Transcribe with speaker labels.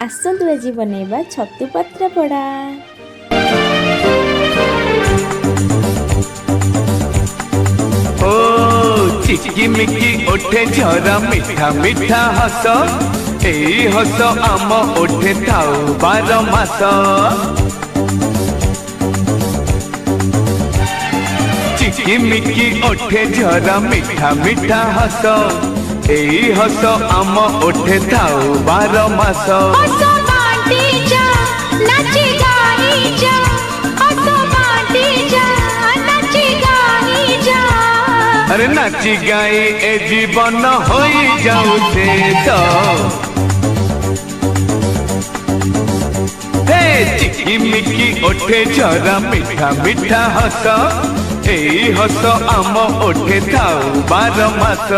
Speaker 1: आसतु आज बनैबा छतु पात्रापड़ा।
Speaker 2: ओ चिकी मिकी ओठे झरा मिठा मिठा हस एई हस आम ओठे थाउ 12 मास। चिकी मिकी ओठे झरा मिठा मिठा हस एई हस आम ओठे थाउ 12 मास। अरे नाची गाई ए जीवन हो जाऊ तो हे चिकी मिकी ओठे झरा मिठा मिठा हस एई हस आम ओठे थाउ 12 मास।